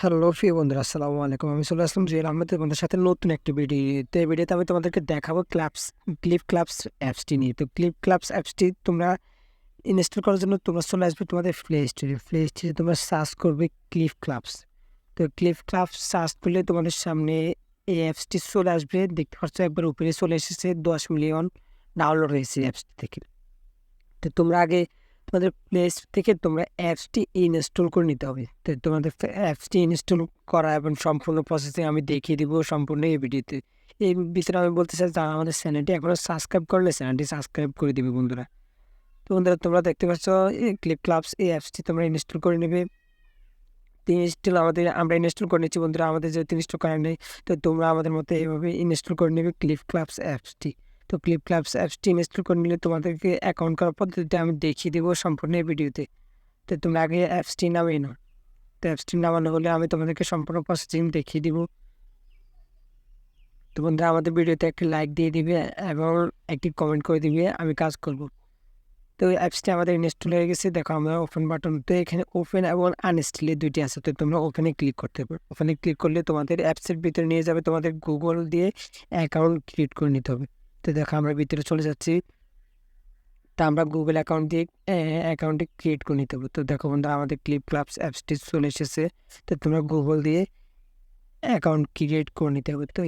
Hello প্রিয় বন্ধুরা, আসসালামু আলাইকুম। আমি চলে আসলাম জুয়েল আহমেদ তোমাদের সাথে নতুন একটি ভিডিও। তো এই ভিডিওতে আমি তোমাদেরকে দেখাবো ক্লিপ ক্লাবস অ্যাপসটি নিয়ে। তো ক্লিপ ক্লাবস অ্যাপসটি তোমরা ইনস্টল করার জন্য তোমরা চলে আসবে তোমাদের প্লে স্টোরে তোমরা সার্চ করবে ক্লিপ ক্লাবস। তো ক্লিপ ক্লাবস সার্চ করলে তোমাদের সামনে এই অ্যাপসটি চলে আসবে। দেখতে পাচ্ছ একবার উপরে চলে এসেছে, 10 মিলিয়ন ডাউনলোড হয়েছে অ্যাপসটি থেকে। তো তোমরা আগে তোমাদের প্লে থেকে তোমরা অ্যাপসটি ইনস্টল করে নিতে হবে। তো তোমাদের অ্যাপসটি ইনস্টল করা এবং সম্পূর্ণ প্রসেসিং আমি দেখিয়ে দিব সম্পূর্ণ এই ভিডিওতে। এই ভিতরে আমি বলতে চাই, যারা আমাদের চ্যানেলটি এখনও সাবস্ক্রাইব করলে চ্যানেলটি সাবস্ক্রাইব করে দিবে বন্ধুরা। তো বন্ধুরা, তোমরা দেখতে পাচ্ছ এই ক্লিপ ক্লাবস এই অ্যাপসটি তোমরা ইনস্টল করে নেবে। আমরা ইনস্টল করে নিচ্ছি বন্ধুরা, আমাদের যেহেতু ইনস্টল করা নেই। তো তোমরা আমাদের মতো এইভাবে ইনস্টল করে নেবে ক্লিপ ক্লাবস অ্যাপসটি। তো ক্লিপ ক্লাবস অ্যাপসটি ইনস্টল করে নিলে তোমাদেরকে অ্যাকাউন্ট করার পদ্ধতিটা আমি দেখিয়ে দেবো সম্পূর্ণ এই ভিডিওতে। তো তোমরা আগে অ্যাপসটি নামিয়ে নাও। তো অ্যাপসটি নামানো হলে আমি তোমাদেরকে সম্পূর্ণ প্রসেসিং দেখিয়ে দিব। তো বন্ধুরা, আমাদের ভিডিওতে একটি লাইক দিয়ে দিবে এবং একটি কমেন্ট করে দিবে, আমি কাজ করব। তো অ্যাপসটি আমাদের ইনস্টল হয়ে গেছে। দেখো, আমরা ওপেন বাটন, তো এখানে ওপেন এবং আনইনস্টলে দুইটি আছে। তো তোমরা ওপেনে ক্লিক করতে পারো। ওপেনে ক্লিক করলে তোমাদের অ্যাপসের ভিতরে নিয়ে যাবে, তোমাদের গুগল দিয়ে অ্যাকাউন্ট ক্রিয়েট করে নিতে হবে। তো দেখো, আমরা ভিতরে চলে যাচ্ছি। তা আমরা গুগল অ্যাকাউন্ট দিয়ে অ্যাকাউন্টটি ক্রিয়েট করে নিতে হবে। তো দেখো বন্ধুরা, আমাদের ক্লিপ ক্লাবস অ্যাপসটি চলে এসেছে। তো তোমরা গুগল দিয়ে অ্যাকাউন্ট ক্রিয়েট করে নিতে হবে। তো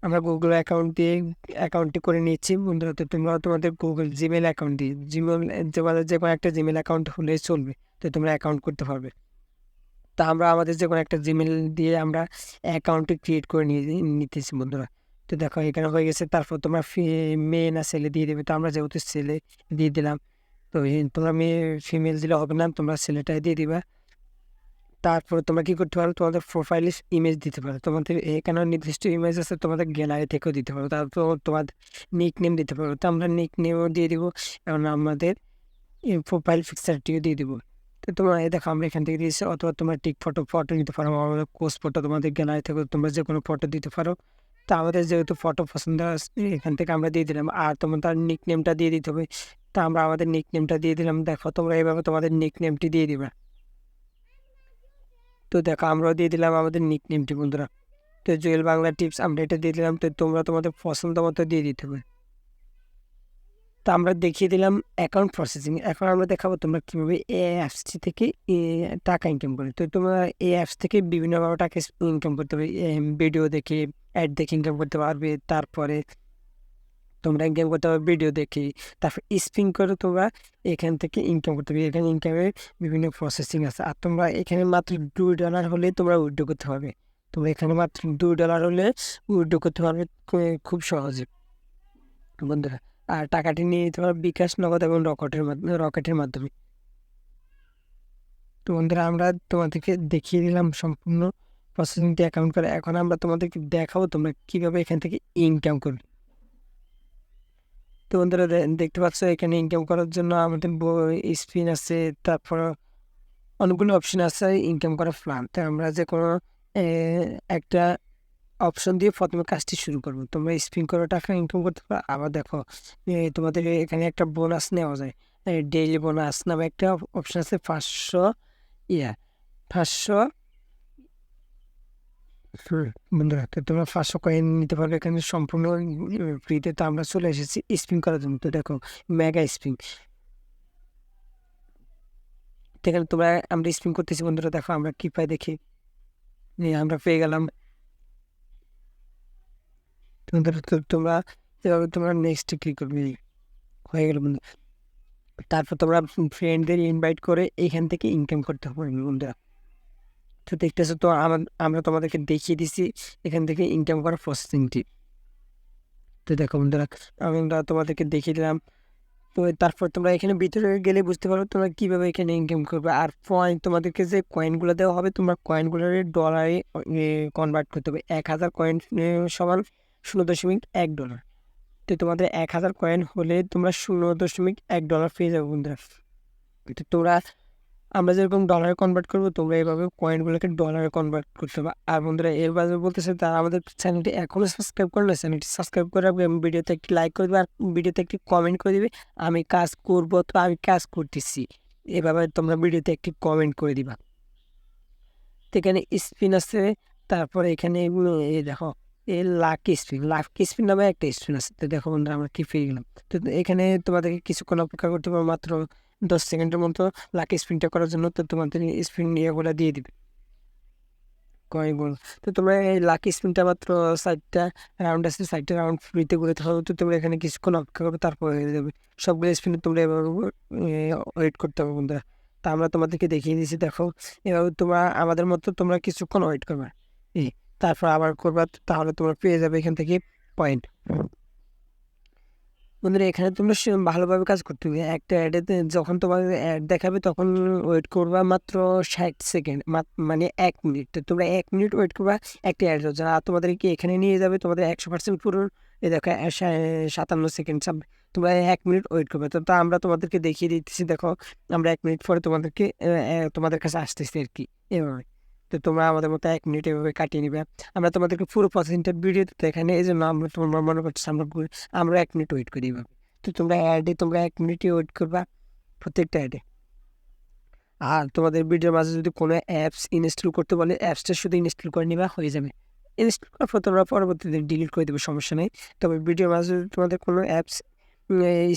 আমরা গুগল অ্যাকাউন্ট দিয়ে অ্যাকাউন্টটি করে নিচ্ছি বন্ধুরা। তো তোমরা তোমাদের গুগল জিমেল অ্যাকাউন্ট দিয়ে তোমাদের যে কোনো একটা জিমেল অ্যাকাউন্ট হলে চলবে। তো তোমরা অ্যাকাউন্ট করতে পারবে। তা আমরা আমাদের যে কোনো একটা জিমেল দিয়ে আমরা অ্যাকাউন্টটি ক্রিয়েট করে নিতেছি বন্ধুরা। তো দেখো, এখানে হয়ে গেছে। তারপর তোমরা মেয়ে না ছেলে দিয়ে দেবে। তো আমরা যেহেতু ছেলে দিয়ে দিলাম। তো তোমরা মেয়ে ফিমেল দিলে হবে না, তোমরা ছেলেটাই দিয়ে দিবা। তারপরে তোমরা কি করতে পারো, তোমাদের প্রোফাইলে ইমেজ দিতে পারো। তোমাদের এখানে নির্দিষ্ট ইমেজ আছে, তোমাদের গ্যালারি থেকেও দিতে পারো। তারপর তোমাদের নিক নেম দিতে পারো। তো আমরা নিক নেমও দিয়ে দিব এবং আমাদের প্রোফাইল পিকচারটিও দিয়ে দিব। তো তোমরা এই দেখো, আমরা এখান থেকে দিয়েছি। অথবা তোমরা টিক ফটো নিতে পারো, আমাদের কোর্স ফটো তোমাদের গ্যালারি থেকে তোমরা যে কোনো ফটো দিতে পারো। তো আমাদের যেহেতু ফটো পছন্দ আছে, এখান থেকে আমরা দিয়ে দিলাম। আর তোমার তার নিক নেমটা দিয়ে দিতে হবে। তো আমরা আমাদের নিক নেমটা দিয়ে দিলাম। দেখো, তোমরা এইভাবে তোমাদের নিক নেমটি দিয়ে দিবা। তো দেখো, আমরাও দিয়ে দিলাম আমাদের নিক নেমটি বন্ধুরা। তো জুয়েল বাংলা টিপস আমরা এটা দিয়ে দিলাম। তো তোমরা তোমাদের পছন্দ মতো দিয়ে দিতে হবে। তো আমরা দেখিয়ে দিলাম অ্যাকাউন্ট প্রসেসিং। এখন আমরা দেখাবো তোমরা কীভাবে এই অ্যাপসটি থেকে টাকা ইনকাম করে। তো তোমরা এই অ্যাপস থেকে বিভিন্নভাবে টাকা ইনকাম করতে পারবে। ভিডিও দেখে, অ্যাড দেখে ইনকাম করতে পারবে। তারপরে তোমরা ইনকাম করতে পারবে ভিডিও দেখে। তারপর স্পিন করে তোমরা এখান থেকে ইনকাম করতে পারবে। এখানে ইনকামের বিভিন্ন প্রসেসিং আছে। আর তোমরা এখানে মাত্র $2 হলে তোমরা উইথড্র করতে পারবে। তোমরা এখানে মাত্র $2 হলে উইথড্র করতে পারবে খুব সহজে বন্ধুরা। আর টাকাটি নিয়ে নিতে পারবে বিকাশ, নগদ এবং রকেটের মাধ্যমে। তো বন্ধুরা, আমরা তোমাদেরকে দেখিয়ে দিলাম সম্পূর্ণ প্রসেসিংটি অ্যাকাউন্ট করে। এখন আমরা তোমাদেরকে দেখাবো তোমরা কীভাবে এখান থেকে ইনকাম করবে। তো বন্ধুরা, দেখতে পাচ্ছ এখানে ইনকাম করার জন্য আমাদের স্পিন আছে। তারপর অনেকগুলো অপশন আছে ইনকাম করার প্ল্যান। তো আমরা যে কোনো একটা অপশন দিয়ে প্রথমে কাজটি শুরু করবো। তোমরা স্পিন করে টাকা ইনকাম করতে পারো। আবার দেখো, তোমাদের এখানে একটা বোনাস নেওয়া যায়। ডেইলি বোনাস নামে একটা অপশন আছে। 500 500 বন্ধুরা, তো তোমরা 500 কয়েন নিতে পারবে এখানে সম্পূর্ণ ফ্রিতে। তো আমরা চলে এসেছি স্পিন করার জন্য। তো দেখো, মেগা স্পিন। এখানে আমরা স্পিন করতেছি বন্ধুরা। দেখো আমরা কি পাই দেখি। আমরা পেয়ে গেলাম বন্ধুরা। তো তোমরা এভাবে তোমরা নেক্সট ক্লিক করবে, হয়ে গেল বন্ধু। তারপর তোমরা ফ্রেন্ডদের ইনভাইট করে এখান থেকে ইনকাম করতে হবে বন্ধুরা। তো দেখতেছো, তো আমরা তোমাদেরকে দেখিয়ে দিছি এখান থেকে ইনকাম করার প্রসেসিংটি। তো দেখো বন্ধুরা, আমরা তোমাদেরকে দেখিয়ে দিলাম। তো তারপর তোমরা এখানে ভিতরে গেলে বুঝতে পারো তোমরা কীভাবে এখানে ইনকাম করবে। আর পয়েন্ট, তোমাদেরকে যে কয়েনগুলো দেওয়া হবে, তোমরা কয়েনগুলোর ডলারে কনভার্ট করতে হবে। 1000 কয়েন সমান $0.1। তো তোমাদের 1000 কয়েন হলে তোমরা $0.1 পেয়ে যাবে বন্ধুরা। তো তোমরা, আমরা যেরকম ডলারে কনভার্ট করবো, তোমরা এইভাবে কয়েনগুলোকে ডলারে কনভার্ট করতে হবে। আর বন্ধুরা, এর বাদে বলতেছে, তারা আমাদের চ্যানেলটি এখনও সাবস্ক্রাইব করলে চ্যানেলটি সাবস্ক্রাইব করে রাখবে এবং ভিডিওতে একটি লাইক করে দেবে আর ভিডিওতে একটি কমেন্ট করে দিবে, আমি কাজ করব। তো আমি কাজ করতেছি, এভাবে তোমরা ভিডিওতে একটি কমেন্ট করে দিবা। তো এখানে স্পিন আছে, তারপরে এখানে এই দেখো এই লাকি স্পিন নামে একটা স্পিন আছে। তো দেখো বন্ধুরা আমরা কি পেয়ে গেলাম। তো এখানে তোমাদেরকে কিছুক্ষণ অপেক্ষা করতে হবে, মাত্র 10 সেকেন্ডের মতো লাকি স্পিনটা করার জন্য। তো তোমাদের স্পিন ইয়েগুলো দিয়ে দিবে কয়েকগুলো। তো তোমরা এই লাকি স্পিনটা মাত্র 4টা রাউন্ড আছে, 4টা রাউন্ড ফ্রিতে করে থাকো। তো তোমরা এখানে কিছুক্ষণ অপেক্ষা করবে, তারপর হয়ে যাবে। সবগুলো স্পিনে তোমরা এভাবে ওয়েট করতে হবে বন্ধুরা। তা আমরা তোমাদেরকে দেখিয়ে দিয়েছি, দেখো এভাবে তোমরা আমাদের মতো তোমরা কিছুক্ষণ ওয়েট করবে, তারপর আবার করবা। তাহলে তোমরা পেয়ে যাবে এখান থেকে পয়েন্ট। বন্ধুরা এখানে তোমরা ভালোভাবে কাজ করতে হবে। একটা অ্যাডেতে যখন তোমার অ্যাড দেখাবে তখন ওয়েট করবা মাত্র 60 সেকেন্ড, মানে 1 মিনিট। তো তোমরা 1 মিনিট ওয়েট করবা একটা অ্যাড যা তোমাদেরকে এখানে নিয়ে যাবে তোমাদের 100% পুরো। এই দেখো 57 সেকেন্ড তোমরা 1 মিনিট ওয়েট করবে। তো আমরা তোমাদেরকে দেখিয়ে দিতেছি, দেখো আমরা 1 মিনিট পরে তোমাদেরকে তোমাদের কাছে আসতেছি আর কি, এভাবে। তো তোমরা আমাদের মতো 1 মিনিট এভাবে কাটিয়ে নিবে। আমরা তোমাদেরকে পুরো প্রসেসিংটা ভিডিও দিতে এখানে, এই জন্য আমরা তোমরা মনে করছো আমরা 1 মিনিট ওয়েট করি এভাবে। তো তোমরা তোমরা 1 মিনিটই ওয়েট করবা প্রত্যেকটা অ্যাডে। আর তোমাদের ভিডিওর মাঝে যদি কোনো অ্যাপস ইনস্টল করতে বলে, অ্যাপসটা শুধু ইনস্টল করে নিবা, হয়ে যাবে। ইনস্টল করার পর তোমরা পরবর্তীতে ডিলিট করে দেবে, সমস্যা নেই। তবে ভিডিওর মাঝে যদি তোমাদের কোনো অ্যাপস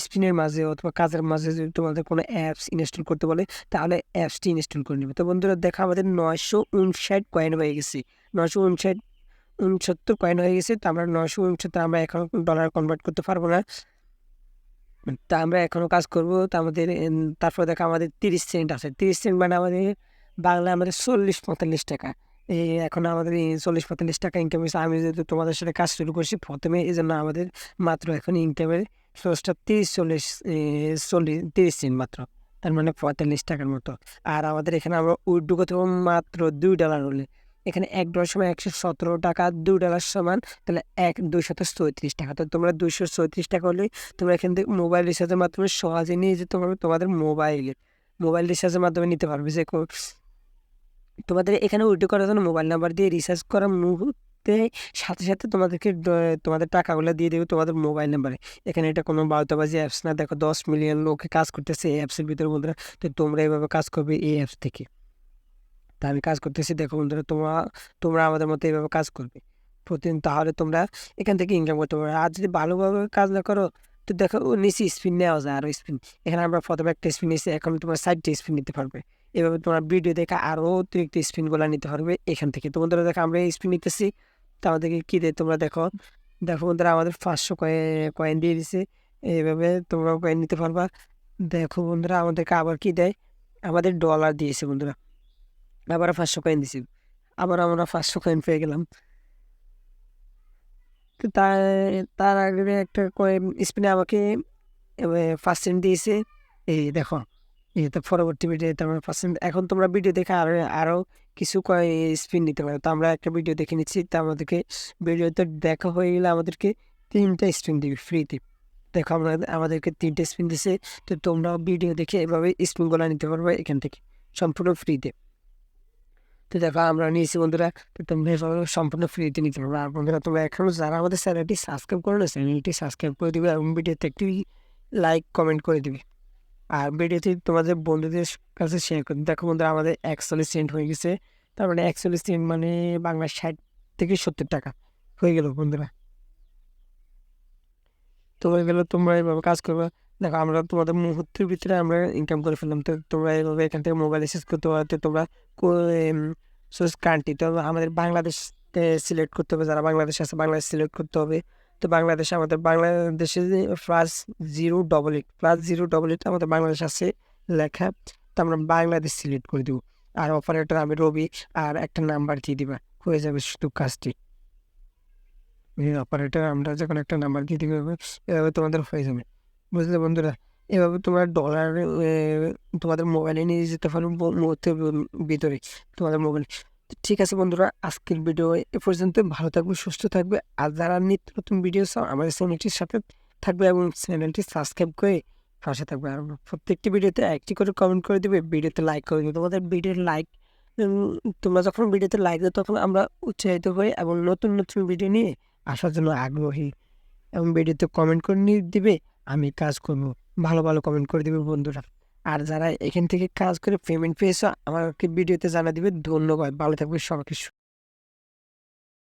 স্পিনের মাঝে অথবা কাজের মাঝে যদি তোমাদের কোনো অ্যাপস ইনস্টল করতে বলে, তাহলে অ্যাপসটি ইনস্টল করে নেবে। তো বন্ধুরা দেখো আমাদের 959 কয়েন হয়ে গেছে, 969 কয়েন হয়ে গেছে। তো আমরা 969 আমরা এখন ডলার কনভার্ট করতে পারবো না, তা আমরা এখনও কাজ করবো। তো আমাদের তারপর দেখো আমাদের 30 সেন্ট আছে। 30 সেন্ট মানে আমাদের বাংলায় আমাদের 40-45 টাকা। এখন আমাদের এই 40-45 টাকা ইনকাম হয়েছে। আমি যেহেতু তোমাদের সাথে কাজ শুরু করছি প্রথমে, এই জন্য আমাদের মাত্র এখন ইনকামের সোর্সটা 30-40-30 সেন্ট মাত্র, তার মানে 45 টাকার মতো। আর আমাদের এখানে আমরা উইথড্র করতে পারবো মাত্র $2 হলে। এখানে $1 সমান 117 টাকা, $2 সমান তাহলে 234 টাকা। তো তোমরা 234 টাকা হলে তোমরা এখান থেকে মোবাইল রিচার্জের মাধ্যমে সহজে নিয়ে যেতে পারবে। তোমাদের মোবাইল রিচার্জের মাধ্যমে নিতে পারবে। যে তোমাদের এখানে উইথড্র করার জন্য মোবাইল নাম্বার দিয়ে রিচার্জ করার মুহূর্তে সাথে সাথে তোমাদেরকে তোমাদের টাকাগুলো দিয়ে দেবে তোমাদের মোবাইল নাম্বারে। এখানে এটা কোনো বাউতাবাজি অ্যাপস না। দেখো 10 মিলিয়ন লোকে কাজ করতেছে এই অ্যাপসের ভিতরে বন্ধুরা। তো তোমরা এইভাবে কাজ করবে এই অ্যাপস থেকে। তা আমি কাজ করতেছি, দেখো বন্ধুরা তোমরা তোমরা আমাদের মতো এইভাবে কাজ করবে প্রতিদিন, তাহলে তোমরা এখান থেকে ইনকাম করতে পারবে। আর যদি ভালোভাবে কাজ না করো, তো দেখো নিচে স্পিন নেওয়া যায়, আরও স্পিন। এখানে আমরা প্রথমে একটা স্পিন নিয়েছি, এখন তোমার 4টা স্পিন নিতে পারবে। এভাবে তোমার ভিডিও দেখে আরও অতিরিক্ত স্পিনগুলো নিতে পারবে এখান থেকে। তো বন্ধুরা দেখো আমরা স্পিন নিতেছি, তো আমাদেরকে কী দেয় তোমরা দেখো। দেখো বন্ধুরা আমাদের 500 কয়েন দিয়ে দিছে। এইভাবে তোমরাও কয়েন নিতে পারবা। দেখো বন্ধুরা আমাদেরকে আবার কি দেয়, আমাদের ডলার দিয়েছে বন্ধুরা, আবার 500 কয়েন দিছি, আবার আমরা 500 কয়েন পেয়ে গেলাম। তো তার তার আগে একটা কয়েন স্পিনে আমাকে 5 সেন্ট দিয়েছে। এই দেখো, এই তো পরবর্তী ভিডিওতে আমরা 5 সেন্ট। এখন তোমরা ভিডিও দেখে আরও কিছু স্পিন নিতে পারো। তো আমরা একটা ভিডিও দেখে নিচ্ছি। তো আমাদেরকে ভিডিওতে দেখা হয়ে গেলে আমাদেরকে 3টা স্পিন দিবে ফ্রিতে। দেখো আমাদেরকে 3টা স্পিন দিছে। তো তোমরাও ভিডিও দেখে এভাবে স্পিনগুলো নিতে পারবে এখান থেকে সম্পূর্ণ ফ্রিতে। তো দেখো আমরা নিয়েছি বন্ধুরা। তো তোমরা এভাবে সম্পূর্ণ ফ্রিতে নিতে পারবে। আর বন্ধুরা তোমরা এখনও যারা আমাদের চ্যানেলটি সাবস্ক্রাইব করো না, চ্যানেলটি সাবস্ক্রাইব করে দিবে এবং ভিডিওতে একটি লাইক কমেন্ট করে দিবে। আর ভিডিওটি তোমাদের বন্ধুদের কাছে শেয়ার করে। দেখো বন্ধুরা আমাদের 41 সেন্ট হয়ে গেছে। তার মানে 41 সেন্ট মানে বাংলা 60 থেকে 70 টাকা হয়ে গেল বন্ধুরা। তো হয়ে গেলে তোমরা এইভাবে কাজ করবে। দেখো আমরা তোমাদের মুহূর্তের ভিতরে আমরা ইনকাম করে ফেললাম। তো তোমরা এইভাবে এখান থেকে মোবাইল রিচার্জ করতে পারতে। তোমরা সোর্স কান্ট্রি, তো আমাদের বাংলাদেশ সিলেক্ট করতে হবে। যারা বাংলাদেশ আছে বাংলাদেশ সিলেক্ট করতে হবে। তো বাংলাদেশে আমাদের বাংলাদেশে +088 আমাদের বাংলাদেশ আছে লেখা। তো আমরা বাংলাদেশ সিলেক্ট করে দেবো। আর অপারেটর আমি রবি, আর একটা নাম্বার দিয়ে দিবা, হয়ে যাবে শুধু কাজটি। অপারেটর আমরা যখন একটা নাম্বার দিয়ে দিবে এভাবে তোমাদের হয়ে যাবে, বুঝলে বন্ধুরা। এভাবে তোমরা ডলার তোমাদের মোবাইলে নিয়ে যেতে পারো মুহূর্তের ভিতরে তোমাদের মোবাইল। ঠিক আছে বন্ধুরা, আজকের ভিডিও এ পর্যন্ত। ভালো থাকবে, সুস্থ থাকবে। আর যারা নিত্য নতুন ভিডিও চাও আমাদের চ্যানেলটির সাথে থাকবে এবং চ্যানেলটি সাবস্ক্রাইব করে পাশে থাকবে। আর প্রত্যেকটি ভিডিওতে একটি করে কমেন্ট করে দেবে, ভিডিওতে লাইক করে দেবে। তোমাদের ভিডিওর লাইক, তোমরা যখন ভিডিওতে লাইক দাও তখন আমরা উৎসাহিত হই এবং নতুন নতুন ভিডিও নিয়ে আসার জন্য আগ্রহী। এবং ভিডিওতে কমেন্ট করে দিবে, আমি কাজ করবো। ভালো ভালো কমেন্ট করে দিবে বন্ধুরা। আর যারা এখান থেকে কাজ করে পেমেন্ট পেয়েছো আমাকে ভিডিওতে জানা দিবে। ধন্যবাদ, ভালো থাকবে সবাইকে।